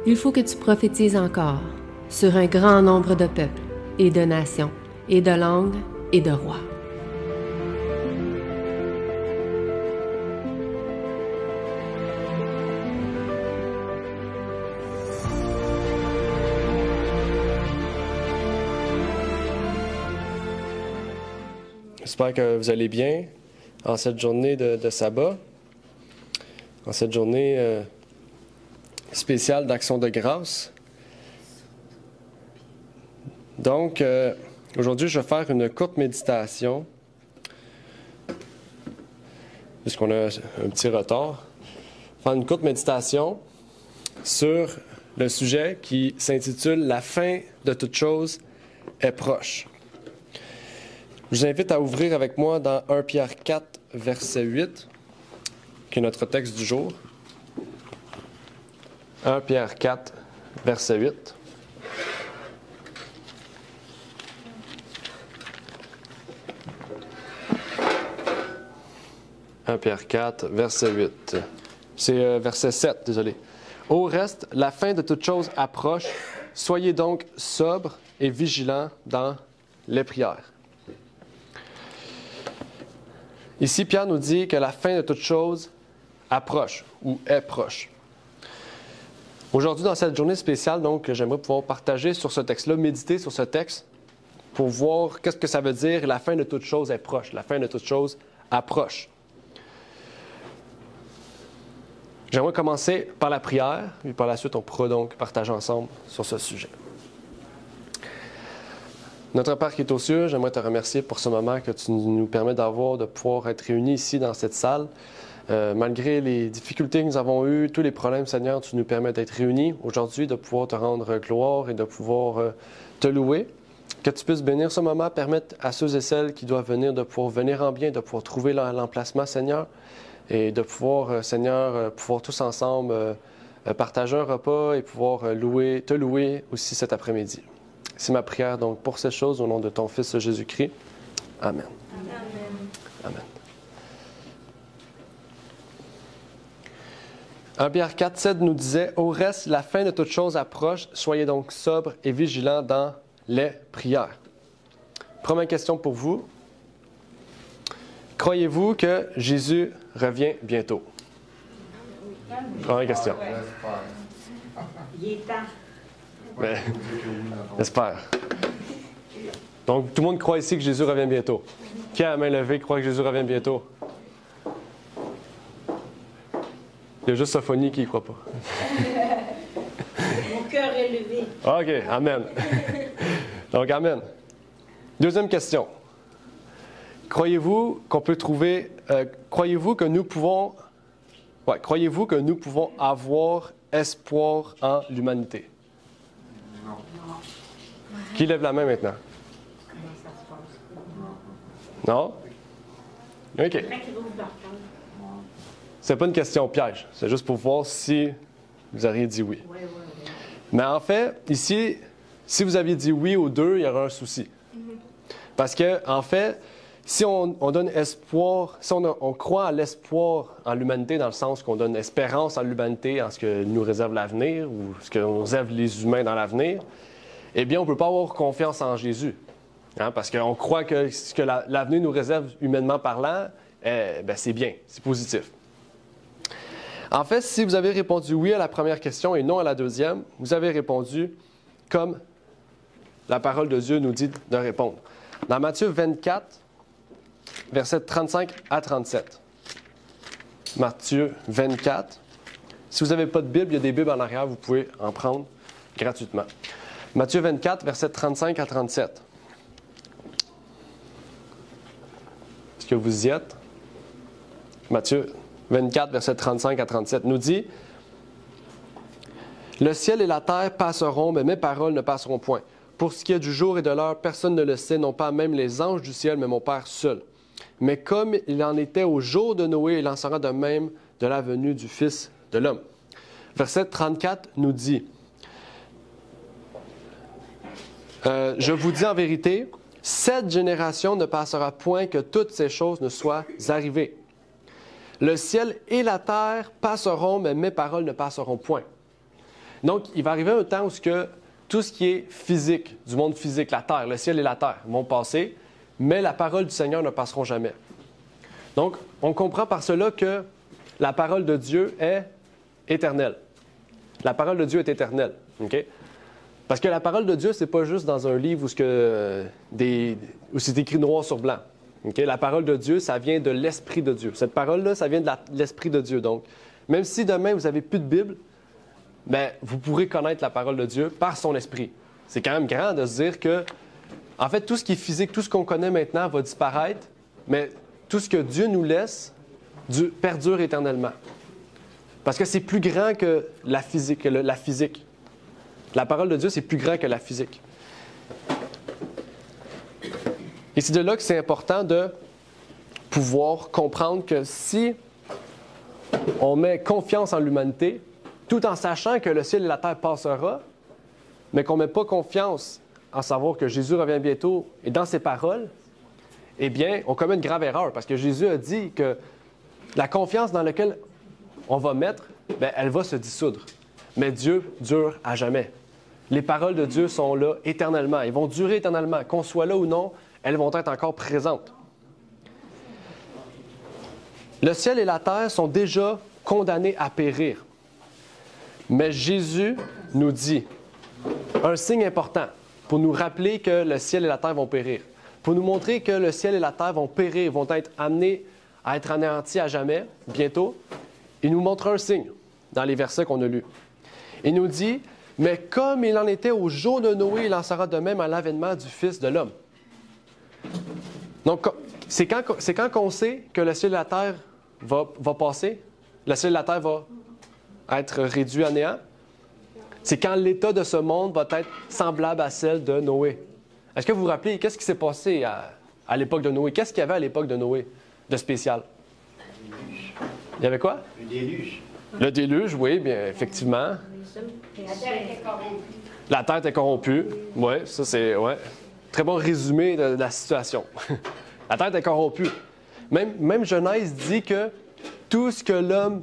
Il faut que tu prophétises encore sur un grand nombre de peuples et de nations et de langues et de rois. J'espère que vous allez bien en cette journée de sabbat, en cette journée spéciale d'Action de grâce. Donc, aujourd'hui, je vais faire une courte méditation, puisqu'on a un petit retard. Faire une courte méditation sur le sujet qui s'intitule « La fin de toute chose est proche ». Je vous invite à ouvrir avec moi dans 1 Pierre 4, verset 8, qui est notre texte du jour. 1 Pierre 4, verset 8. « 1 Pierre 4, verset 8. » C'est verset 7, désolé. « Au reste, la fin de toute chose approche. Soyez donc sobres et vigilants dans les prières. » Ici, Pierre nous dit que la fin de toute chose approche ou est proche. Aujourd'hui, dans cette journée spéciale, donc, j'aimerais pouvoir partager sur ce texte-là, méditer sur ce texte pour voir qu'est-ce que ça veut dire la fin de toute chose est proche, la fin de toute chose approche. J'aimerais commencer par la prière, et par la suite, on pourra donc partager ensemble sur ce sujet. Notre Père qui est aux cieux, j'aimerais te remercier pour ce moment que tu nous permets d'avoir, de pouvoir être réunis ici dans cette salle. Malgré les difficultés que nous avons eues, tous les problèmes, Seigneur, tu nous permets d'être réunis aujourd'hui, de pouvoir te rendre gloire et de pouvoir te louer. Que tu puisses bénir ce moment, permettre à ceux et celles qui doivent venir de pouvoir venir en bien, de pouvoir trouver l'emplacement, Seigneur, et de pouvoir, Seigneur, pouvoir tous ensemble partager un repas et pouvoir te louer aussi cet après-midi. C'est ma prière donc pour ces choses au nom de ton Fils Jésus-Christ. Amen. Amen. Amen. 1 Pierre 4, 7 nous disait « Au reste, la fin de toute chose approche, soyez donc sobres et vigilants dans les prières. » Première question pour vous. Croyez-vous que Jésus revient bientôt? Première question. Il est temps. Mais, j'espère. Donc, tout le monde croit ici que Jésus revient bientôt. Qui a la main levée croit que Jésus revient bientôt? Il y a juste Sophonie qui ne croit pas. Mon cœur est levé. OK, amen. Donc, amen. Deuxième question. Croyez-vous qu'on peut trouver... croyez-vous que nous pouvons avoir espoir en l'humanité? Non. Qui lève la main maintenant? Comment ça se passe? Non? OK. C'est pas une question piège. C'est juste pour voir si vous auriez dit oui. Oui. Mais en fait, ici, si vous aviez dit oui aux deux, il y aurait un souci. Parce que, en fait, si on donne espoir, si on croit à l'espoir en l'humanité, dans le sens qu'on donne espérance en l'humanité, en ce que nous réserve l'avenir, ou ce que nous réserve les humains dans l'avenir, eh bien, on ne peut pas avoir confiance en Jésus. Hein, parce qu'on croit que ce que l'avenir nous réserve humainement parlant, c'est bien, c'est positif. En fait, si vous avez répondu oui à la première question et non à la deuxième, vous avez répondu comme la parole de Dieu nous dit de répondre. Dans Matthieu 24, versets 35 à 37. Matthieu 24. Si vous n'avez pas de Bible, il y a des Bibles en arrière, vous pouvez en prendre gratuitement. Matthieu 24, versets 35 à 37. Est-ce que vous y êtes? Matthieu 24, versets 35 à 37 nous dit « Le ciel et la terre passeront, mais mes paroles ne passeront point. Pour ce qui est du jour et de l'heure, personne ne le sait, non pas même les anges du ciel, mais mon Père seul. Mais comme il en était au jour de Noé, il en sera de même de la venue du Fils de l'homme. » Verset 34 nous dit « Je vous dis en vérité, cette génération ne passera point que toutes ces choses ne soient arrivées. Le ciel et la terre passeront, mais mes paroles ne passeront point. Donc, il va arriver un temps où tout ce qui est physique, du monde physique, la terre, le ciel et la terre vont passer, mais la parole du Seigneur ne passeront jamais. Donc, on comprend par cela que la parole de Dieu est éternelle. La parole de Dieu est éternelle. OK? Parce que la parole de Dieu, ce n'est pas juste dans un livre où c'est écrit noir sur blanc. Okay? La parole de Dieu, ça vient de l'Esprit de Dieu. Cette parole-là, ça vient de l'Esprit de Dieu. Donc, même si demain, vous n'avez plus de Bible, bien, vous pourrez connaître la parole de Dieu par son Esprit. C'est quand même grand de se dire que, en fait, tout ce qui est physique, tout ce qu'on connaît maintenant va disparaître, mais tout ce que Dieu nous laisse perdure éternellement. Parce que c'est plus grand que la physique. La parole de Dieu, c'est plus grand que la physique. Et c'est de là que c'est important de pouvoir comprendre que si on met confiance en l'humanité, tout en sachant que le ciel et la terre passera, mais qu'on ne met pas confiance en savoir que Jésus revient bientôt et dans ses paroles, eh bien, on commet une grave erreur. Parce que Jésus a dit que la confiance dans laquelle on va mettre, bien, elle va se dissoudre. Mais Dieu dure à jamais. Les paroles de Dieu sont là éternellement. Elles vont durer éternellement. Qu'on soit là ou non, elles vont être encore présentes. Le ciel et la terre sont déjà condamnés à périr. Mais Jésus nous dit un signe important pour nous rappeler que le ciel et la terre vont périr. Pour nous montrer que le ciel et la terre vont périr, vont être amenés à être anéantis à jamais, bientôt. Il nous montre un signe dans les versets qu'on a lus. Il nous dit, « Mais comme il en était au jour de Noé, il en sera de même à l'avènement du Fils de l'homme. » Donc, c'est quand qu'on sait que le ciel et la terre va passer, le ciel et la terre va être réduit à néant. C'est quand l'état de ce monde va être semblable à celle de Noé. Est-ce que vous vous rappelez, qu'est-ce qui s'est passé à l'époque de Noé? Qu'est-ce qu'il y avait à l'époque de Noé de spécial? Il y avait quoi? Le déluge. Le déluge, oui, bien, effectivement. La terre était corrompue. La terre était corrompue. Oui, ça c'est... Ouais. Très bon résumé de la situation. La terre était corrompue. Même Genèse dit que tout ce que l'homme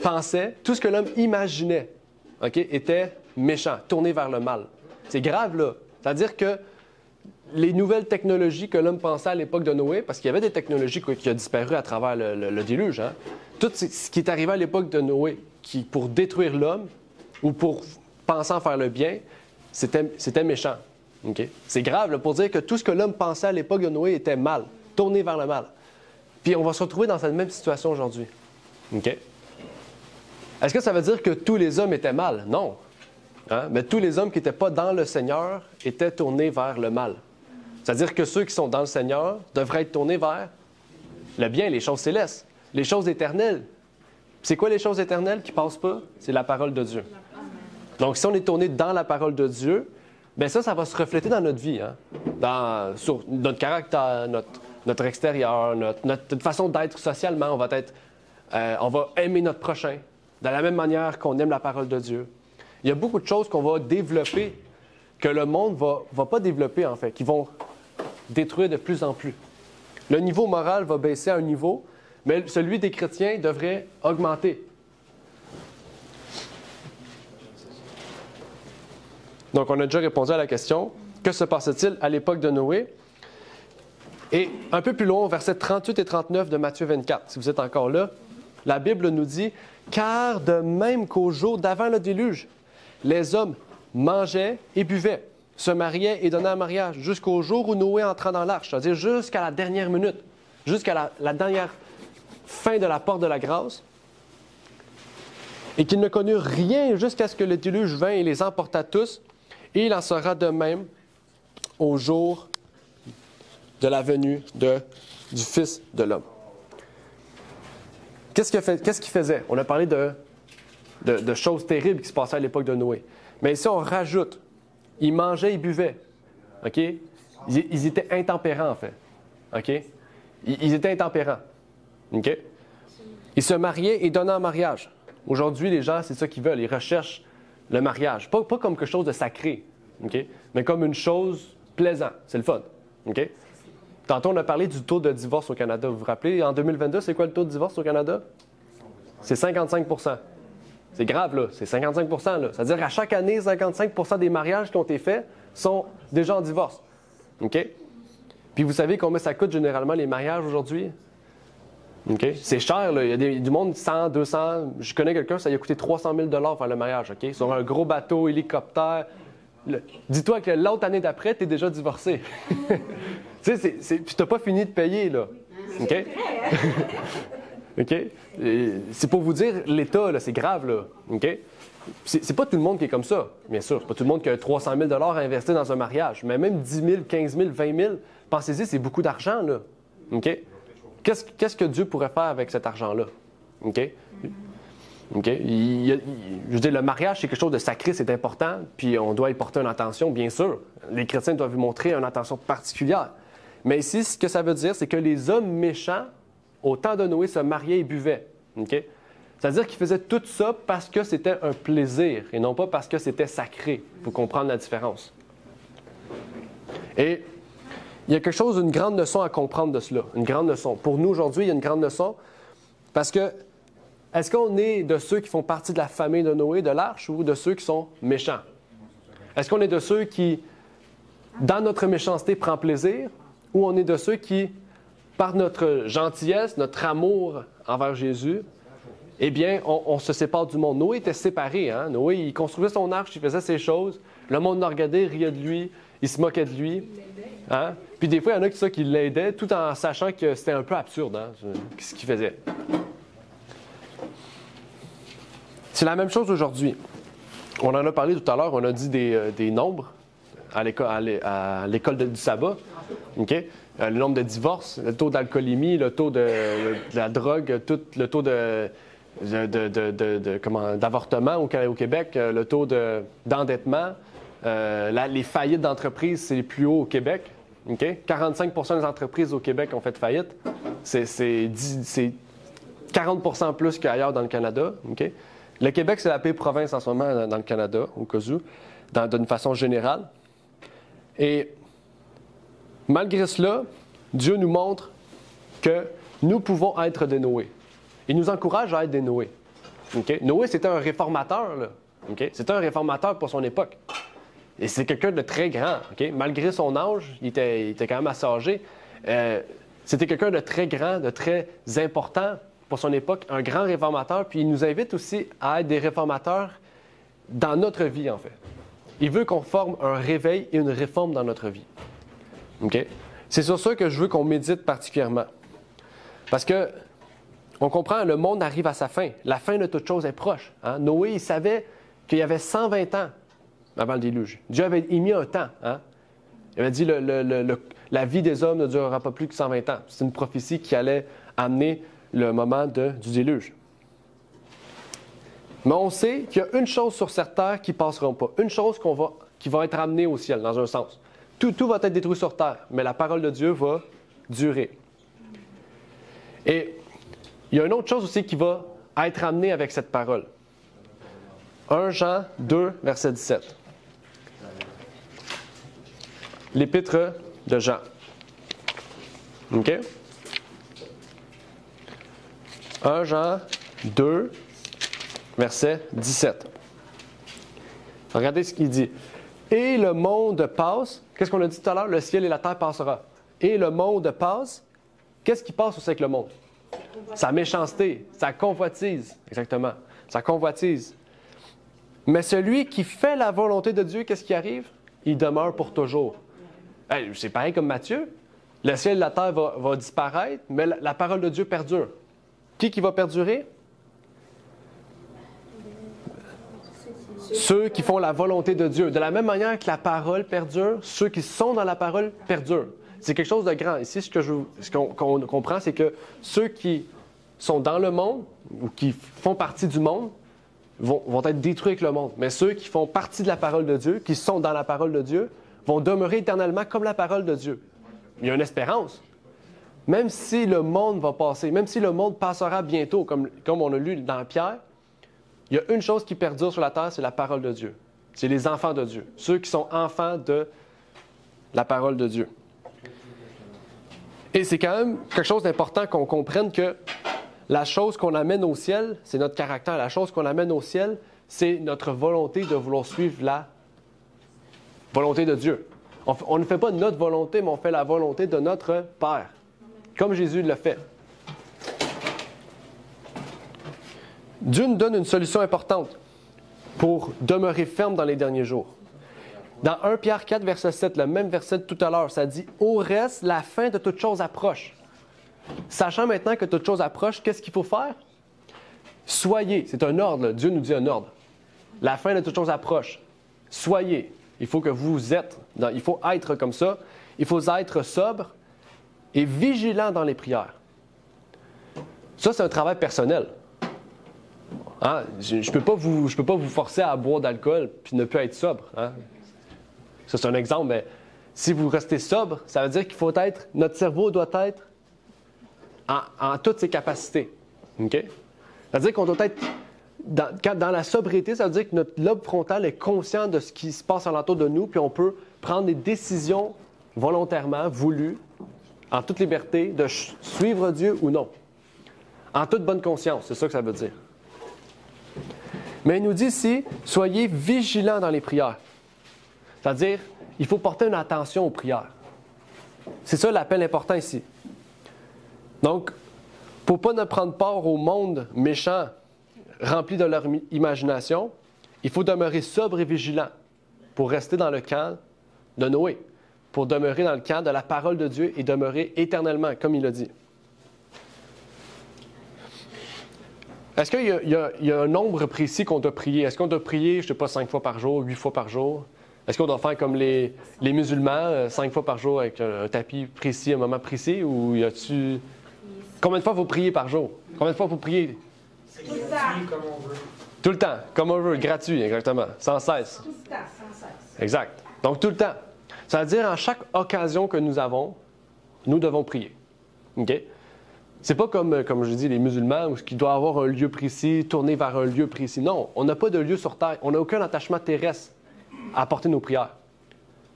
pensait, tout ce que l'homme imaginait, OK, était méchant, tourné vers le mal. C'est grave, là. C'est-à-dire que les nouvelles technologies que l'homme pensait à l'époque de Noé, parce qu'il y avait des technologies qui ont disparu à travers le déluge, hein? Tout ce qui est arrivé à l'époque de Noé, pour détruire l'homme ou pour penser en faire le bien, c'était méchant. Okay? C'est grave là, pour dire que tout ce que l'homme pensait à l'époque de Noé était mal, tourné vers le mal. Puis on va se retrouver dans cette même situation aujourd'hui. Okay? Est-ce que ça veut dire que tous les hommes étaient mal? Non. Hein? Mais tous les hommes qui n'étaient pas dans le Seigneur étaient tournés vers le mal. C'est-à-dire que ceux qui sont dans le Seigneur devraient être tournés vers le bien, les choses célestes, les choses éternelles. C'est quoi les choses éternelles qui ne passent pas? C'est la parole de Dieu. Donc, si on est tourné dans la parole de Dieu, bien ça va se refléter dans notre vie, hein? Sur notre caractère, notre extérieur, notre façon d'être socialement. On va aimer notre prochain de la même manière qu'on aime la parole de Dieu. Il y a beaucoup de choses qu'on va développer que le monde ne va pas développer, en fait, qui vont détruire de plus en plus. Le niveau moral va baisser à un niveau, mais celui des chrétiens devrait augmenter. Donc, on a déjà répondu à la question. Que se passe-t-il à l'époque de Noé? Et un peu plus loin, au verset 38 et 39 de Matthieu 24, si vous êtes encore là, la Bible nous dit « Car de même qu'au jour d'avant le déluge, les hommes mangeaient et buvaient, se mariaient et donnaient en mariage, jusqu'au jour où Noé entra dans l'arche, c'est-à-dire jusqu'à la dernière minute, jusqu'à la dernière fin de la porte de la grâce, et qu'ils ne connurent rien jusqu'à ce que le déluge vint et les emporta tous, et il en sera de même au jour de la venue du Fils de l'homme. » Qu'est-ce qu'il faisait? On a parlé de choses terribles qui se passaient à l'époque de Noé. Mais ici, on rajoute, ils mangeaient, ils buvaient. OK? Ils étaient intempérants, en fait. OK? Ils étaient intempérants. OK? Ils se mariaient et donnaient en mariage. Aujourd'hui, les gens, c'est ça qu'ils veulent. Ils recherchent le mariage. Pas comme quelque chose de sacré, OK? Mais comme une chose plaisante. C'est le fun. OK? Tantôt, on a parlé du taux de divorce au Canada. Vous vous rappelez, en 2022, c'est quoi le taux de divorce au Canada? C'est 55 %. C'est grave, là. C'est 55 là. C'est-à-dire qu'à chaque année, 55 des mariages qui ont été faits sont déjà en divorce. OK? Puis vous savez combien ça coûte généralement les mariages aujourd'hui? OK? C'est cher, là. Il y a du monde, 100, 200. Je connais quelqu'un, ça lui a coûté 300 000 faire le mariage, OK? Sur un gros bateau, hélicoptère. Dis-toi que l'autre année d'après, tu es déjà divorcé. Tu sais, puis tu n'as pas fini de payer, là. OK? OK? C'est pour vous dire, l'État, là, c'est grave, là. OK? C'est pas tout le monde qui est comme ça, bien sûr. C'est pas tout le monde qui a 300 000 à investir dans un mariage. Mais même 10 000, 15 000, 20 000, pensez-y, c'est beaucoup d'argent, là. OK? Qu'est-ce que Dieu pourrait faire avec cet argent-là? OK? OK? Je veux dire, le mariage, c'est quelque chose de sacré, c'est important, puis on doit y porter une attention, bien sûr. Les chrétiens doivent y montrer une attention particulière. Mais ici, ce que ça veut dire, c'est que les hommes méchants, au temps de Noé, se mariaient et buvaient. OK? C'est-à-dire qu'ils faisaient tout ça parce que c'était un plaisir et non pas parce que c'était sacré. Il faut comprendre la différence. Et il y a quelque chose, une grande leçon à comprendre de cela. Une grande leçon. Pour nous, aujourd'hui, il y a une grande leçon parce que est-ce qu'on est de ceux qui font partie de la famille de Noé, de l'arche, ou de ceux qui sont méchants? Est-ce qu'on est de ceux qui, dans notre méchanceté, prend plaisir, ou on est de ceux qui, par notre gentillesse, notre amour envers Jésus, eh bien, on se sépare du monde. Noé était séparé. Hein? Noé, il construisait son arche, il faisait ses choses. Le monde le regardait, riait de lui, il se moquait de lui. Hein? Puis des fois, il y en a qui l'aidaient, tout en sachant que c'était un peu absurde, hein, ce qu'il faisait. C'est la même chose aujourd'hui. On en a parlé tout à l'heure, on a dit des nombres à l'école du sabbat. Okay? Le nombre de divorces, le taux d'alcoolémie, le taux de la drogue, le taux d'avortement au Québec, le taux d'endettement, les faillites d'entreprises, c'est les plus hauts au Québec. Okay? 45 des entreprises au Québec ont fait faillite. C'est 40 plus qu'ailleurs dans le Canada. Okay? Le Québec, c'est la pire province en ce moment dans le Canada, au cas où, d'une façon générale. Et malgré cela, Dieu nous montre que nous pouvons être des Noé. Il nous encourage à être des Noé. Okay? Noé, c'était un réformateur. Là. Okay? C'était un réformateur pour son époque. Et c'est quelqu'un de très grand. Okay? Malgré son âge, il était quand même assez âgé. C'était quelqu'un de très grand, de très important pour son époque, un grand réformateur. Puis il nous invite aussi à être des réformateurs dans notre vie, en fait. Il veut qu'on forme un réveil et une réforme dans notre vie. Okay? C'est sur ça que je veux qu'on médite particulièrement. Parce que, on comprend, le monde arrive à sa fin. La fin de toute chose est proche. Hein? Noé, il savait qu'il y avait 120 ans avant le déluge. Dieu avait émis un temps. Hein? Il avait dit la vie des hommes ne durera pas plus que 120 ans. C'est une prophétie qui allait amener le moment du déluge. Mais on sait qu'il y a une chose sur cette terre qui ne passera pas. Une chose qui va être amenée au ciel, dans un sens. Tout va être détruit sur terre, mais la parole de Dieu va durer. Et il y a une autre chose aussi qui va être amenée avec cette parole. 1 Jean 2, verset 17. L'épître de Jean. OK? 1 Jean 2, verset 17. Regardez ce qu'il dit. Et le monde passe. Qu'est-ce qu'on a dit tout à l'heure? Le ciel et la terre passera. Et le monde passe. Qu'est-ce qui passe aussi avec le monde? Sa méchanceté, sa convoitise. Exactement. Sa convoitise. Mais celui qui fait la volonté de Dieu, qu'est-ce qui arrive? Il demeure pour toujours. Hey, c'est pareil comme Matthieu. Le ciel et la terre va disparaître, mais la parole de Dieu perdure. Qui va perdurer? Ceux qui font la volonté de Dieu. De la même manière que la parole perdure, ceux qui sont dans la parole perdurent. C'est quelque chose de grand. Ici, ce qu'on comprend, c'est que ceux qui sont dans le monde ou qui font partie du monde vont être détruits avec le monde. Mais ceux qui font partie de la parole de Dieu, qui sont dans la parole de Dieu, vont demeurer éternellement comme la parole de Dieu. Il y a une espérance. Même si le monde va passer, même si le monde passera bientôt, comme on a lu dans Pierre, il y a une chose qui perdure sur la terre, c'est la parole de Dieu. C'est les enfants de Dieu, ceux qui sont enfants de la parole de Dieu. Et c'est quand même quelque chose d'important qu'on comprenne que la chose qu'on amène au ciel, c'est notre caractère. La chose qu'on amène au ciel, c'est notre volonté de vouloir suivre la volonté de Dieu. On ne fait pas notre volonté, mais on fait la volonté de notre Père, comme Jésus le fait. Dieu nous donne une solution importante pour demeurer ferme dans les derniers jours. Dans 1 Pierre 4, verset 7, le même verset de tout à l'heure, ça dit « Au reste, la fin de toute chose approche. » Sachant maintenant que toute chose approche, qu'est-ce qu'il faut faire? Soyez, c'est un ordre, là. Dieu nous dit un ordre. La fin de toute chose approche. Soyez. Il faut que vous êtes, il faut être comme ça. Il faut être sobre et vigilant dans les prières. Ça, c'est un travail personnel. Hein? Je ne peux pas vous forcer à boire d'alcool puis ne plus être sobre. Hein? Ça, c'est un exemple, mais si vous restez sobre, ça veut dire qu'il faut être, notre cerveau doit être en toutes ses capacités. Okay? Ça veut dire qu'on doit être, dans la sobriété, ça veut dire que notre lobe frontal est conscient de ce qui se passe alentour de nous, puis on peut prendre des décisions volontairement, voulues, en toute liberté, de suivre Dieu ou non. En toute bonne conscience, c'est ça que ça veut dire. Mais il nous dit ici, soyez vigilants dans les prières. C'est-à-dire, il faut porter une attention aux prières. C'est ça l'appel important ici. Donc, pour ne pas prendre part au monde méchant, rempli de leur imagination, il faut demeurer sobre et vigilant pour rester dans le camp de Noé, pour demeurer dans le camp de la parole de Dieu et demeurer éternellement, comme il l'a dit. Est-ce qu'il y a un nombre précis qu'on doit prier? Est-ce qu'on doit prier, je ne sais pas, 5 fois par jour, 8 fois par jour? Est-ce qu'on doit faire comme les musulmans, 5 fois par jour avec un tapis précis, un moment précis? Ou y a-tu... Combien de fois vous priez par jour? Combien de fois vous priez? Tout le temps. Comme on veut. Tout le temps, comme on veut, gratuit, exactement, sans cesse. Tout le temps, sans cesse. Exact. Donc, tout le temps. Ça veut dire, à chaque occasion que nous avons, nous devons prier. OK? C'est pas comme je dis, les musulmans, où il doit avoir un lieu précis, tourner vers un lieu précis. Non, on n'a pas de lieu sur terre. On n'a aucun attachement terrestre à apporter nos prières.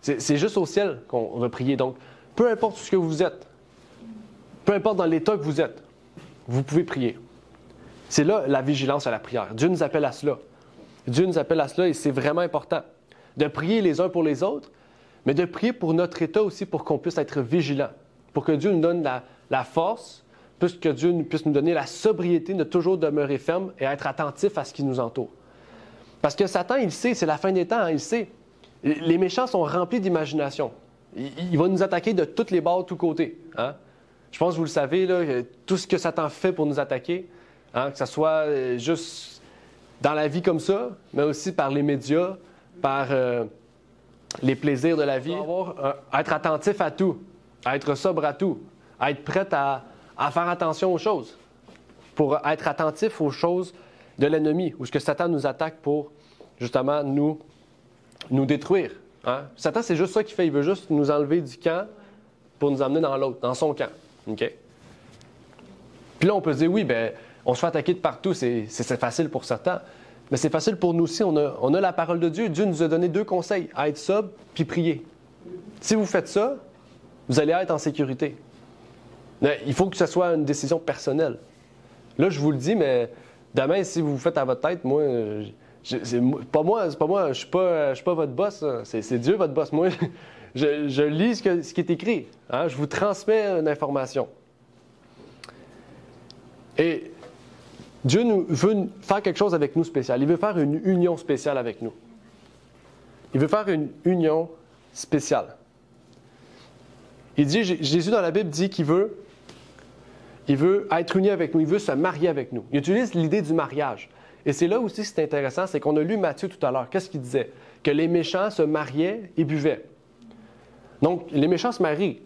C'est juste au ciel qu'on va prier. Donc, peu importe ce que vous êtes, peu importe dans l'état que vous êtes, vous pouvez prier. C'est là la vigilance à la prière. Dieu nous appelle à cela. Dieu nous appelle à cela et c'est vraiment important. De prier les uns pour les autres, mais de prier pour notre état aussi pour qu'on puisse être vigilant. Pour que Dieu nous donne la force, que Dieu puisse nous donner la sobriété de toujours demeurer ferme et être attentif à ce qui nous entoure. Parce que Satan, il sait, c'est la fin des temps, hein, il sait. Les méchants sont remplis d'imagination. Il va nous attaquer de toutes les bords, de tous côtés. Hein? Je pense que vous le savez, là, tout ce que Satan fait pour nous attaquer, hein, que ce soit juste dans la vie comme ça, mais aussi par les médias, par les plaisirs de la vie. Être attentif à tout, à être sobre à tout, à être prêt à faire attention aux choses, pour être attentif aux choses de l'ennemi, ou ce que Satan nous attaque pour, justement, nous détruire. Hein? Satan, c'est juste ça qu'il fait. Il veut juste nous enlever du camp pour nous emmener dans l'autre, dans son camp. OK? Puis là, on peut se dire, oui, bien, on se fait attaquer de partout, c'est facile pour Satan. Mais c'est facile pour nous aussi. On a la parole de Dieu. Dieu nous a donné 2 conseils, à être sobre puis prier. Si vous faites ça, vous allez être en sécurité. Mais il faut que ce soit une décision personnelle. Là, je vous le dis, mais demain, si vous faites à votre tête, moi, c'est pas moi, je suis pas votre boss. C'est Dieu votre boss. Moi, je lis ce qui est écrit. Hein? Je vous transmets une information. Et Dieu veut faire quelque chose avec nous spécial. Il veut faire une union spéciale avec nous. Il veut faire une union spéciale. Il dit, Jésus dans la Bible dit qu'il veut être uni avec nous, il veut se marier avec nous. Il utilise l'idée du mariage. Et c'est là aussi c'est intéressant, c'est qu'on a lu Matthieu tout à l'heure. Qu'est-ce qu'il disait? Que les méchants se mariaient et buvaient. Donc, les méchants se marient.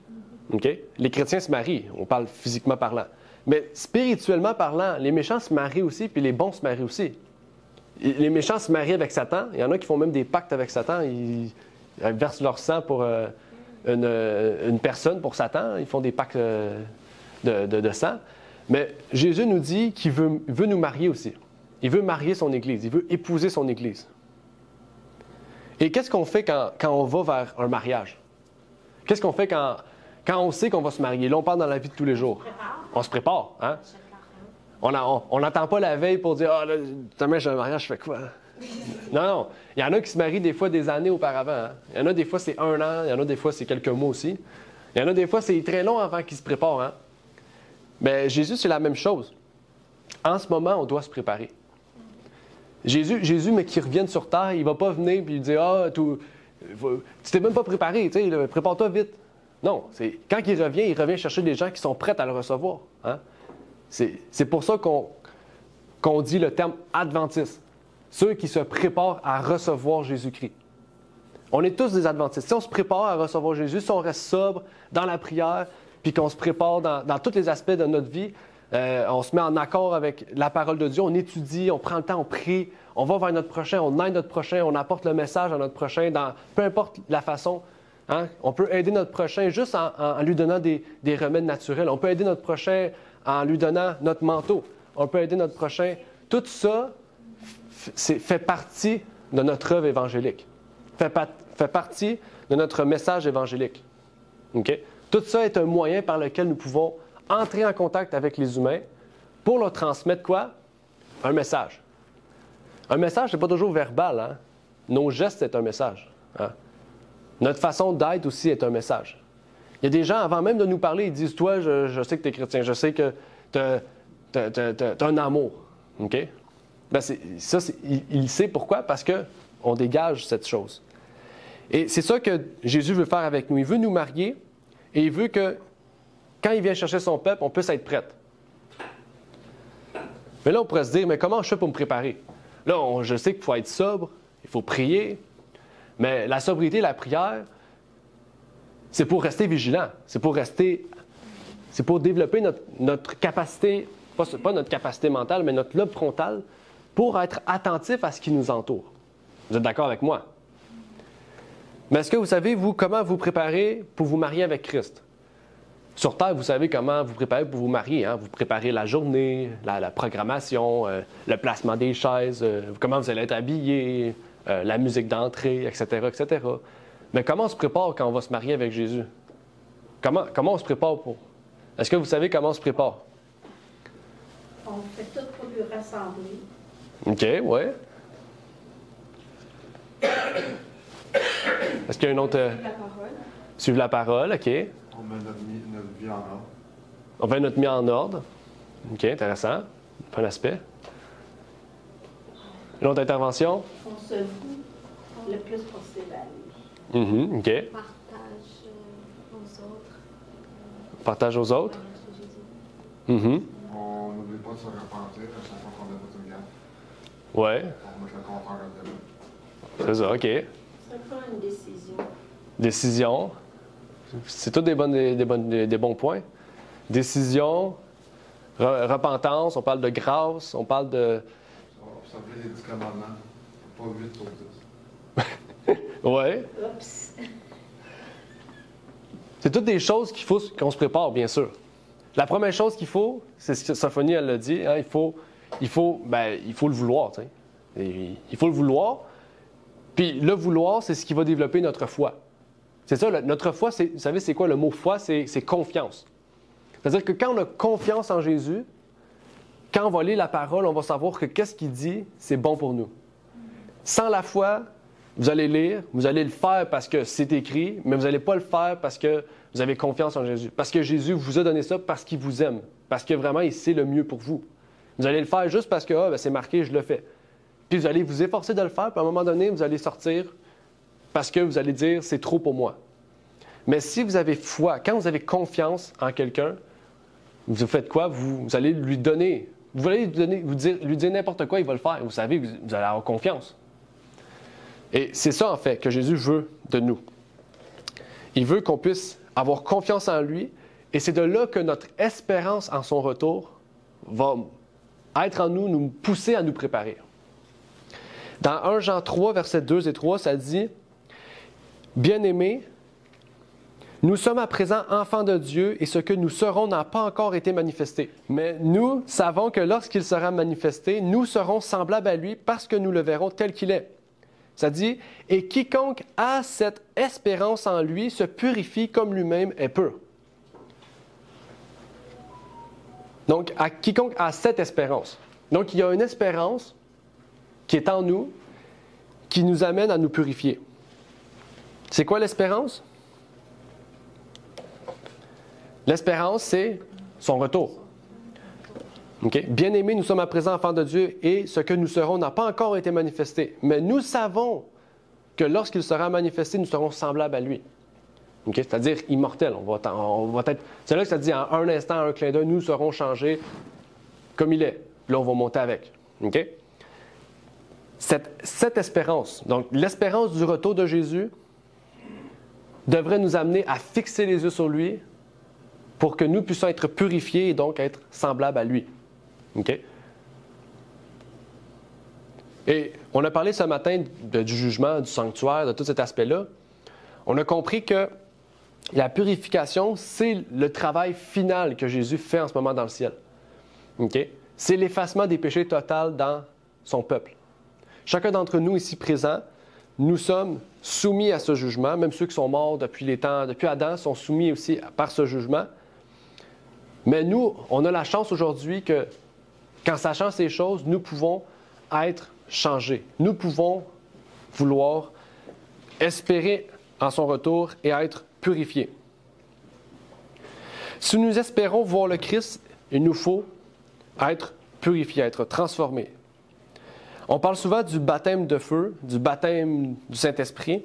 Okay? Les chrétiens se marient, on parle physiquement parlant. Mais spirituellement parlant, les méchants se marient aussi, puis les bons se marient aussi. Les méchants se marient avec Satan. Il y en a qui font même des pactes avec Satan. Ils versent leur sang pour une personne, pour Satan. Ils font des pactes de sang. Mais Jésus nous dit qu'il veut nous marier aussi. Il veut marier son Église. Il veut épouser son Église. Et qu'est-ce qu'on fait quand on va vers un mariage? Qu'est-ce qu'on fait quand on sait qu'on va se marier? Là, on parle dans la vie de tous les jours. On se prépare, hein? On n'attend pas la veille pour dire « Ah, là, demain j'ai un mariage, je fais quoi? » Non, non. Il y en a qui se marient des fois des années auparavant. Hein. Il y en a des fois c'est 1 an, il y en a des fois c'est quelques mois aussi. Il y en a des fois c'est très long avant qu'ils se préparent. Hein. Mais Jésus, c'est la même chose. En ce moment, on doit se préparer. Jésus, mais qui revienne sur terre, il ne va pas venir et dire « Ah, tu t'es même pas préparé, prépare-toi vite. » Non, quand il revient chercher des gens qui sont prêts à le recevoir. Hein? C'est pour ça qu'on dit le terme adventiste. Ceux qui se préparent à recevoir Jésus-Christ. On est tous des adventistes. Si on se prépare à recevoir Jésus, si on reste sobre dans la prière, puis qu'on se prépare dans tous les aspects de notre vie, on se met en accord avec la parole de Dieu, on étudie, on prend le temps, on prie, on va vers notre prochain, on aide notre prochain, on apporte le message à notre prochain, peu importe la façon. Hein? On peut aider notre prochain juste en lui donnant des remèdes naturels. On peut aider notre prochain en lui donnant notre manteau. On peut aider notre prochain. Tout ça fait partie de notre œuvre évangélique. Fait partie de notre message évangélique. Okay? Tout ça est un moyen par lequel nous pouvons entrer en contact avec les humains pour leur transmettre quoi? Un message. Un message, ce n'est pas toujours verbal. Hein? Nos gestes, c'est un message. Hein? Notre façon d'être aussi est un message. Il y a des gens, avant même de nous parler, ils disent « Toi, je sais que tu es chrétien, je sais que tu as un amour. Okay? » Ben il sait pourquoi? Parce qu'on dégage cette chose. Et c'est ça que Jésus veut faire avec nous. Il veut nous marier et il veut que, quand il vient chercher son peuple, on puisse être prête. Mais là, on pourrait se dire, mais comment je fais pour me préparer? Là, je sais qu'il faut être sobre, il faut prier, mais la sobriété, la prière, c'est pour rester vigilant. C'est pour développer notre capacité, pas notre capacité mentale, mais notre lobe frontal, pour être attentif à ce qui nous entoure. Vous êtes d'accord avec moi? Mais est-ce que vous savez, vous, comment vous préparez pour vous marier avec Christ? Sur Terre, vous savez comment vous préparez pour vous marier. Hein? Vous préparez la journée, la programmation, le placement des chaises, comment vous allez être habillé, la musique d'entrée, etc., etc. Mais comment on se prépare quand on va se marier avec Jésus? Comment on se prépare pour? Est-ce que vous savez comment on se prépare? On fait tout pour lui rassembler. OK, oui. Est-ce qu'il y a une autre... La parole. Suivre la parole, OK. On met notre vie en ordre. On met notre vie en ordre. OK, intéressant. Un aspect. Une autre intervention? On se voue le plus possible à lui. OK. Partage aux autres. Partage aux autres? Jésus. On n'oublie pas de se repentir à chaque fois qu'on a fait une gaffe. Ouais, On met le contraire à demain. c'est ça, OK. Ça prend une décision. Décision. C'est tous des bons points. Décision, repentance, on parle de grâce, on parle de... Observer les 10 commandements, pas 8 sur 10. Ouais. Oups. C'est toutes des choses qu'il faut qu'on se prépare, bien sûr. La première chose qu'il faut, c'est ce que Sophonie, elle l'a dit, hein, il faut le vouloir. Tu sais. Il faut le vouloir. Puis le vouloir, c'est ce qui va développer notre foi. C'est ça, notre foi, vous savez, c'est quoi le mot foi? C'est confiance. C'est-à-dire que quand on a confiance en Jésus, quand on va lire la parole, on va savoir que qu'est-ce qu'il dit, c'est bon pour nous. Sans la foi, vous allez lire, vous allez le faire parce que c'est écrit, mais vous n'allez pas le faire parce que vous avez confiance en Jésus. Parce que Jésus vous a donné ça parce qu'il vous aime. Parce que vraiment, il sait le mieux pour vous. Vous allez le faire juste parce que c'est marqué, je le fais. Puis vous allez vous efforcer de le faire, puis à un moment donné, vous allez sortir parce que vous allez dire, c'est trop pour moi. Mais si vous avez foi, quand vous avez confiance en quelqu'un, vous faites quoi? Vous allez lui donner. Vous allez lui dire n'importe quoi, il va le faire. Vous savez, vous allez avoir confiance. Et c'est ça, en fait, que Jésus veut de nous. Il veut qu'on puisse avoir confiance en lui, et c'est de là que notre espérance en son retour va être en nous, nous pousser à nous préparer. Dans 1 Jean 3, versets 2 et 3, ça dit « Bien-aimés, nous sommes à présent enfants de Dieu et ce que nous serons n'a pas encore été manifesté. Mais nous savons que lorsqu'il sera manifesté, nous serons semblables à lui parce que nous le verrons tel qu'il est. » Ça dit « Et quiconque a cette espérance en lui se purifie comme lui-même est pur. » Donc, à quiconque a cette espérance. Donc, il y a une espérance qui est en nous, qui nous amène à nous purifier. C'est quoi l'espérance? L'espérance, c'est son retour. Okay? Bien-aimés, nous sommes à présent enfants de Dieu et ce que nous serons n'a pas encore été manifesté. Mais nous savons que lorsqu'il sera manifesté, nous serons semblables à lui. Okay? C'est-à-dire immortels. C'est là que ça dit en un instant, en un clin d'œil, nous serons changés comme il est. Là, on va monter avec. Okay? Cette espérance, donc l'espérance du retour de Jésus, devrait nous amener à fixer les yeux sur lui pour que nous puissions être purifiés et donc être semblables à lui. Okay? Et on a parlé ce matin du jugement, du sanctuaire, de tout cet aspect-là. On a compris que la purification, c'est le travail final que Jésus fait en ce moment dans le ciel. Okay? C'est l'effacement des péchés total dans son peuple. Chacun d'entre nous ici présents, nous sommes soumis à ce jugement. Même ceux qui sont morts depuis les temps, depuis Adam, sont soumis aussi par ce jugement. Mais nous, on a la chance aujourd'hui que, qu'en sachant ces choses, nous pouvons être changés. Nous pouvons vouloir espérer en son retour et être purifiés. Si nous espérons voir le Christ, il nous faut être purifiés, être transformés. On parle souvent du baptême de feu, du baptême du Saint-Esprit.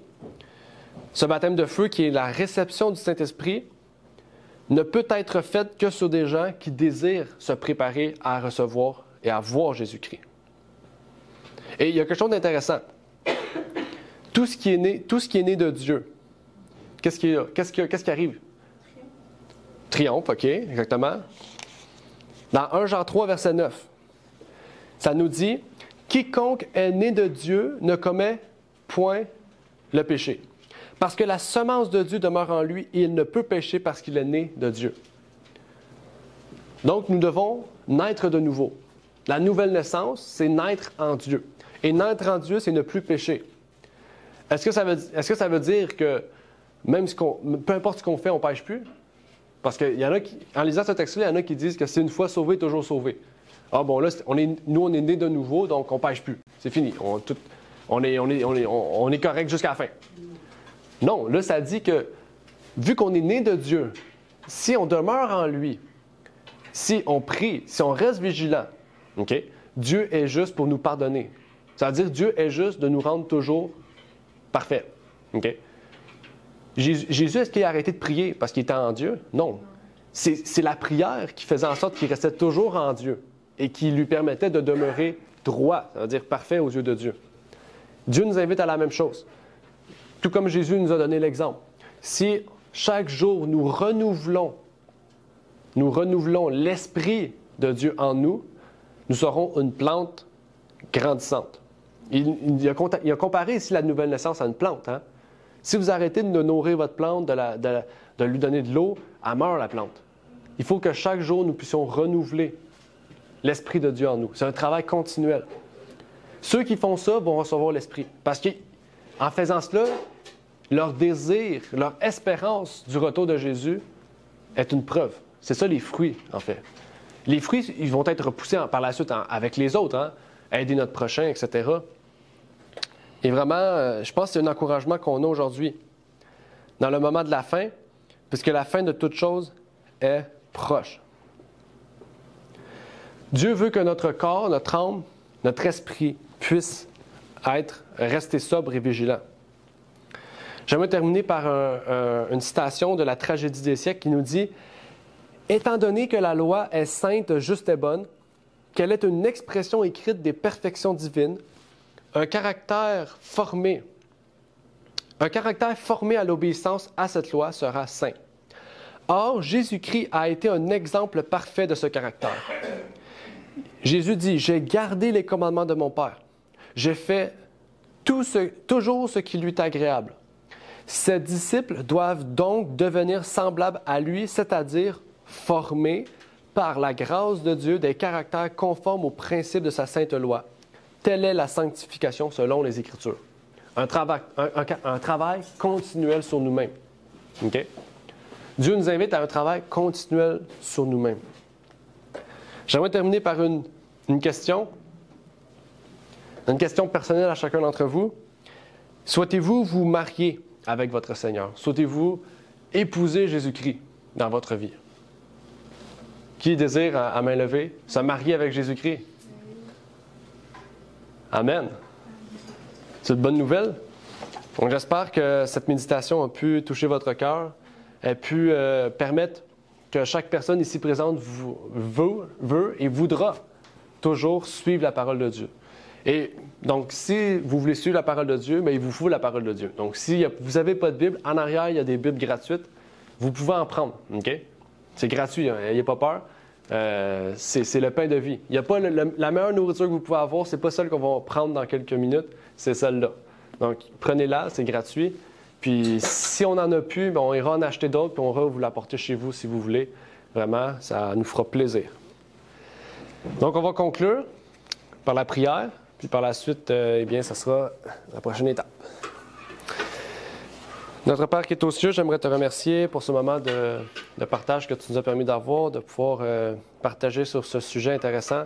Ce baptême de feu qui est la réception du Saint-Esprit ne peut être fait que sur des gens qui désirent se préparer à recevoir et à voir Jésus-Christ. Et il y a quelque chose d'intéressant. Tout ce qui est né de Dieu, qu'est-ce qui arrive? Triomphe, OK, exactement. Dans 1 Jean 3, verset 9, ça nous dit « Quiconque est né de Dieu ne commet point le péché. Parce que la semence de Dieu demeure en lui et il ne peut pécher parce qu'il est né de Dieu. » Donc, nous devons naître de nouveau. La nouvelle naissance, c'est naître en Dieu. Et naître en Dieu, c'est ne plus pécher. Est-ce que ça veut dire que même peu importe ce qu'on fait, on ne pêche plus? Parce qu'il y en a qui, en lisant ce texte-là, il y en a qui disent que c'est une fois sauvé, toujours sauvé. Ah bon, là, on est nés de nouveau, donc on ne pêche plus. C'est fini. On est correct jusqu'à la fin. Non, là, ça dit que, vu qu'on est né de Dieu, si on demeure en lui, si on prie, si on reste vigilant, okay, Dieu est juste pour nous pardonner. Ça veut dire que Dieu est juste de nous rendre toujours parfaits. Okay? Jésus, est-ce qu'il a arrêté de prier parce qu'il était en Dieu? Non. C'est la prière qui faisait en sorte qu'il restait toujours en Dieu et qui lui permettait de demeurer droit, ça veut dire parfait aux yeux de Dieu. Dieu nous invite à la même chose. Tout comme Jésus nous a donné l'exemple. Si chaque jour nous renouvelons l'Esprit de Dieu en nous, nous serons une plante grandissante. Il a comparé ici la nouvelle naissance à une plante. Hein? Si vous arrêtez de nourrir votre plante, de lui donner de l'eau, elle meurt la plante. Il faut que chaque jour nous puissions renouveler l'Esprit de Dieu en nous. C'est un travail continuel. Ceux qui font ça vont recevoir l'Esprit. Parce qu'en faisant cela, leur désir, leur espérance du retour de Jésus est une preuve. C'est ça les fruits, en fait. Les fruits, ils vont être repoussés par la suite avec les autres, hein? Aider notre prochain, etc. Et vraiment, je pense que c'est un encouragement qu'on a aujourd'hui, dans le moment de la fin, puisque la fin de toute chose est proche. Dieu veut que notre corps, notre âme, notre esprit puisse rester sobre et vigilant. J'aimerais terminer par une citation de la tragédie des siècles qui nous dit « Étant donné que la loi est sainte, juste et bonne, qu'elle est une expression écrite des perfections divines, un caractère formé à l'obéissance à cette loi sera saint. Or, Jésus-Christ a été un exemple parfait de ce caractère. Jésus dit, « J'ai gardé les commandements de mon Père. J'ai fait toujours ce qui lui est agréable. » Ses disciples doivent donc devenir semblables à lui, c'est-à-dire formés par la grâce de Dieu des caractères conformes aux principes de sa sainte loi. Telle est la sanctification selon les Écritures. Un travail continuel sur nous-mêmes. Okay? Dieu nous invite à un travail continuel sur nous-mêmes. J'aimerais terminer par une question. Une question personnelle à chacun d'entre vous. Souhaitez-vous vous marier avec votre Seigneur? Souhaitez-vous épouser Jésus-Christ dans votre vie? Qui désire, à main levée, se marier avec Jésus-Christ? Amen. C'est une bonne nouvelle. Donc, j'espère que cette méditation a pu toucher votre cœur, a pu permettre que chaque personne ici présente veut et voudra toujours suivre la parole de Dieu. Et donc, si vous voulez suivre la parole de Dieu, bien, il vous faut la parole de Dieu. Donc, si vous n'avez pas de Bible, en arrière, il y a des Bibles gratuites. Vous pouvez en prendre. OK? C'est gratuit, n'ayez pas peur. C'est le pain de vie. Il y a pas la meilleure nourriture que vous pouvez avoir, c'est pas celle qu'on va prendre dans quelques minutes, c'est celle-là. Donc, prenez-la, c'est gratuit. Puis, si on n'en a plus, bien, on ira en acheter d'autres, puis on va vous l'apporter chez vous si vous voulez. Vraiment, ça nous fera plaisir. Donc, on va conclure par la prière, puis par la suite, eh bien, ça sera la prochaine étape. Notre Père qui est aux cieux, j'aimerais te remercier pour ce moment de partage que tu nous as permis d'avoir, de pouvoir partager sur ce sujet intéressant.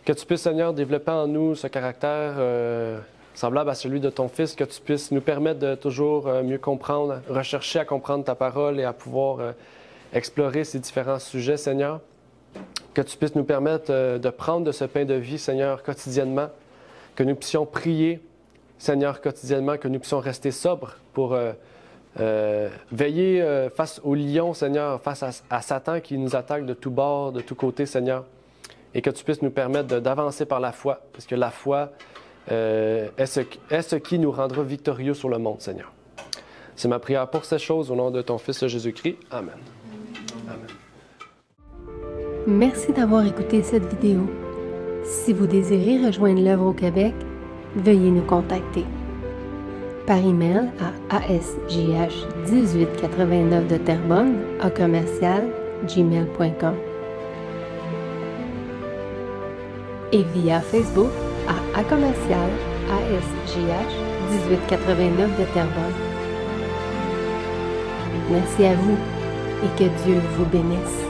Que tu puisses, Seigneur, développer en nous ce caractère semblable à celui de ton Fils, que tu puisses nous permettre de toujours mieux comprendre, rechercher à comprendre ta parole et à pouvoir explorer ces différents sujets, Seigneur. Que tu puisses nous permettre de prendre de ce pain de vie, Seigneur, quotidiennement, que nous puissions prier, Seigneur, quotidiennement, que nous puissions rester sobres pour veiller face au lion, Seigneur, face à Satan qui nous attaque de tous bords, de tous côtés, Seigneur, et que tu puisses nous permettre d'avancer par la foi, parce que la foi est ce qui nous rendra victorieux sur le monde, Seigneur. C'est ma prière pour ces choses au nom de ton Fils Jésus-Christ. Amen. Amen. Merci d'avoir écouté cette vidéo. Si vous désirez rejoindre l'œuvre au Québec, veuillez nous contacter par email à asjh1889 de Terrebonne @gmail.com et via Facebook à @asjh1889 de Terrebonne. Merci à vous et que Dieu vous bénisse.